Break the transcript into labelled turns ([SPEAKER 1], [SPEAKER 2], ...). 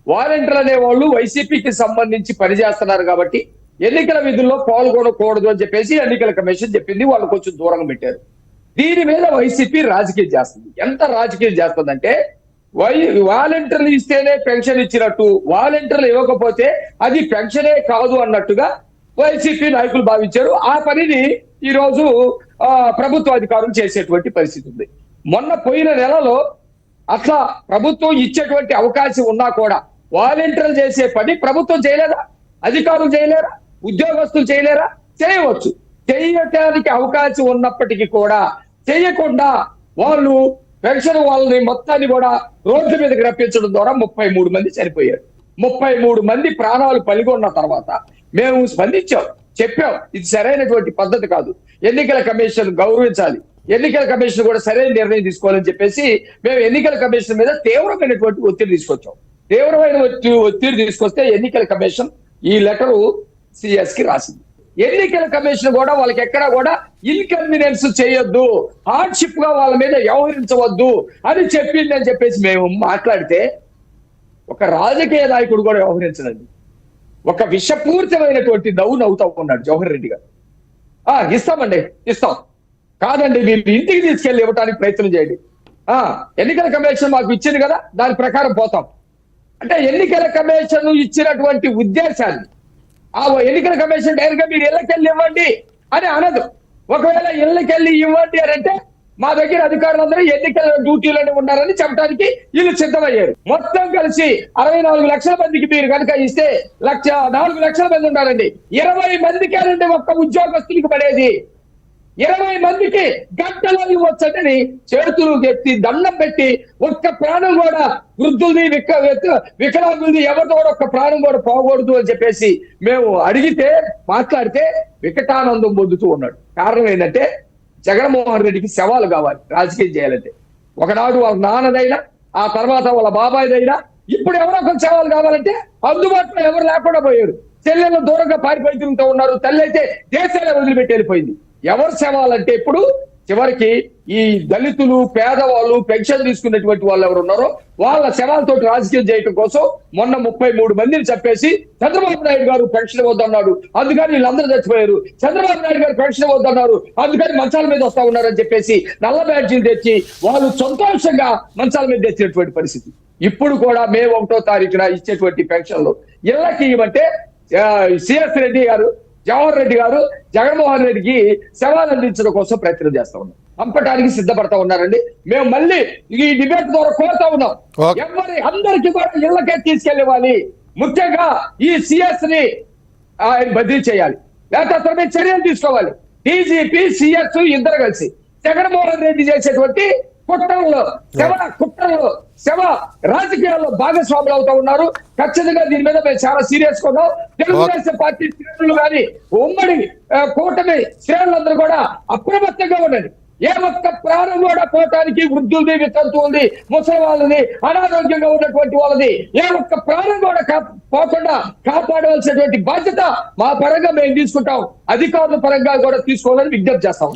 [SPEAKER 1] వాలంటీర్లు అనేవాళ్ళు వైసీపీకి సంబంధించి పనిచేస్తున్నారు కాబట్టి ఎన్నికల విధుల్లో పాల్గొనకూడదు అని చెప్పేసి ఎన్నికల కమిషన్ చెప్పింది. వాళ్ళు కొంచెం దూరంగా పెట్టారు. దీని మీద వైసీపీ రాజకీయం చేస్తుంది. ఎంత రాజకీయం చేస్తుందంటే వాలంటీర్లు ఇస్తేనే పెన్షన్ ఇచ్చినట్టు, వాలంటీర్లు ఇవ్వకపోతే అది పెన్షనే కాదు అన్నట్టుగా వైసీపీ నాయకులు భావించారు. ఆ పనిని ఈ రోజు ప్రభుత్వ అధికారులు చేసేటువంటి పరిస్థితి ఉంది. మొన్న పోయిన నెలలో అట్లా ప్రభుత్వం ఇచ్చేటువంటి అవకాశం ఉన్నా కూడా వాలంటీర్లు చేసే పని ప్రభుత్వం చేయలేదా? అధికారులు చేయలేరా? ఉద్యోగస్తులు చేయలేరా? చేయవచ్చు. చేయటానికి అవకాశం ఉన్నప్పటికీ కూడా చేయకుండా వాళ్ళు పెన్షన్ వాళ్ళని మొత్తాన్ని కూడా రోడ్ల మీదకి రప్పించడం ద్వారా 33 మంది చనిపోయారు. 33 మంది ప్రాణాలు పలిగొన్న తర్వాత మేము స్పందించాం, చెప్పాం ఇది సరైనటువంటి పద్ధతి కాదు, ఎన్నికల కమిషన్ గౌరవించాలి, ఎన్నికల కమిషన్ కూడా సరైన నిర్ణయం తీసుకోవాలని చెప్పేసి మేము ఎన్నికల కమిషన్ మీద తీవ్రమైనటువంటి ఒత్తిడి తీసుకొచ్చాం. తీవ్రమైన ఒత్తిడి తీసుకొస్తే ఎన్నికల కమిషన్ ఈ లెటరు సిఎస్ కి రాసింది. ఎన్నికల కమిషన్ కూడా వాళ్ళకి ఎక్కడా కూడా ఇన్కన్వీనియన్స్ చేయొద్దు, హార్డ్షిప్ గా వాళ్ళ మీద వ్యవహరించవద్దు అని చెప్పింది అని చెప్పేసి మేము మాట్లాడితే ఒక రాజకీయ నాయకుడు కూడా వ్యవహరించదండి. ఒక విషపూరితమైనటువంటి నవ్వుతా ఉన్నాడు జవహర్ రెడ్డి గారు. ఇస్తామండి, ఇస్తాం కాదండి, మీరు ఇంటికి తీసుకెళ్లి ఇవ్వడానికి ప్రయత్నం చేయండి. ఎన్నికల కమిషన్ మాకు ఇచ్చింది కదా, దాని ప్రకారం పోతాం అంటే ఎన్నికల కమిషన్ ఇచ్చినటువంటి ఉద్దేశాన్ని ఆ ఎన్నికల కమిషన్ డైరెక్ట్ గా మీరు ఇళ్ళకెళ్ళి ఇవ్వండి అని అనదు. ఒకవేళ ఇళ్ళకెళ్ళి ఇవ్వండి అని అంటే మా దగ్గర అధికారులందరూ ఎన్నికల డ్యూటీలోనే ఉన్నారని చెప్పడానికి వీళ్ళు సిద్ధమయ్యారు. మొత్తం కలిసి 64 లక్షల మందికి మీరు కనుక ఇస్తే 4 లక్షల మంది ఉన్నారండి. 20 మందికేనండి ఒక్క ఉద్యోగస్తునికి పడేది. 20 మందికి గంటలో ఇవ్వచ్చని చేతులు ఎత్తి దండం పెట్టి ఒక్క ప్రాణం కూడా వృద్ధుల్ని వికలాంగుల్ని ఎవరితో కూడా ఒక్క ప్రాణం కూడా పోకూడదు అని చెప్పేసి మేము అడిగితే మాట్లాడితే వికటానందం పొందుతూ ఉన్నాడు. కారణం ఏంటంటే జగన్మోహన్ రెడ్డికి శవాలు కావాలి రాజకీయం చేయాలంటే. ఒకనాడు వాళ్ళ నాన్నదైనా, ఆ తర్వాత వాళ్ళ బాబాయ్దైనా, ఇప్పుడు ఎవరో ఒక శవాలు కావాలంటే అందుబాటులో ఎవరు లేకుండా పోయారు. చెల్లెళ్ళు దూరంగా పారిపోయి తిరుగుతూ ఉన్నారు. తల్లి అయితే దేశాలే వదిలిపెట్టి వెళ్ళిపోయింది. ఎవరు శవాలంటే ఇప్పుడు చివరికి ఈ దళితులు, పేదవాళ్ళు, పెన్షన్ తీసుకున్నటువంటి వాళ్ళు ఎవరు ఉన్నారో వాళ్ళ శవాలతో రాజకీయం చేయడం కోసం మొన్న 33 మందిని చెప్పేసి చంద్రబాబు నాయుడు గారు పెన్షన్ వద్దన్నాడు, అందుకని వీళ్ళందరూ చచ్చిపోయారు. చంద్రబాబు నాయుడు గారు పెన్షన్ వద్దన్నారు, అందుకని మంచాల మీద వస్తా ఉన్నారని చెప్పేసి నల్ల బ్యాడ్జీలు తెచ్చి వాళ్ళు సంతోషంగా మంచాల మీద తెచ్చినటువంటి పరిస్థితి. ఇప్పుడు కూడా మే 1వ తారీఖున ఇచ్చేటువంటి పెన్షన్లు ఇళ్ళకి ఇవ్వమంటే సిఎస్ రెడ్డి గారు, జవహర్ రెడ్డి గారు జగన్మోహన్ రెడ్డికి శవాలు అందించడం కోసం ప్రయత్నం చేస్తా ఉన్నాం, పంపడానికి సిద్ధపడతా ఉన్నారండి. మేము మళ్ళీ ఈ డిబేట్ ద్వారా కోరుతా ఉన్నాం, అందరికీ కూడా ఇళ్ళకే తీసుకెళ్ళివ్వాలి. ముఖ్యంగా ఈ సిఎస్ ని ఆయన బదిలీ చేయాలి, లేకపోతే అతని మీద చర్యలు తీసుకోవాలి. డీజీపీ, సిఎస్ ఇద్దరు కలిసి జగన్మోహన్ రెడ్డి చేసేటువంటి శవ రాజకీయాల్లో భాగస్వాములు అవుతా ఉన్నారు. ఖచ్చితంగా దీని మీద మేము చాలా సీరియస్ గా ఉన్నాం. తెలుగుదేశం పార్టీ శ్రేణులు కానీ ఉమ్మడి కూటమి శ్రేణులందరూ కూడా అప్రమత్తంగా ఉండండి. ఏ ఒక్క ప్రాణం కూడా పోవటానికి, వృద్ధుల్ని, వితంతువుల్ని, ముసలి వాళ్ళని, అనారోగ్యంగా ఉన్నటువంటి వాళ్ళని ఏ ఒక్క ప్రాణం కూడా పోకుండా కాపాడవలసినటువంటి బాధ్యత మా పరంగా మేము తీసుకుంటాం, అధికారుల పరంగా కూడా తీసుకోవాలని విజ్ఞప్తి చేస్తాం.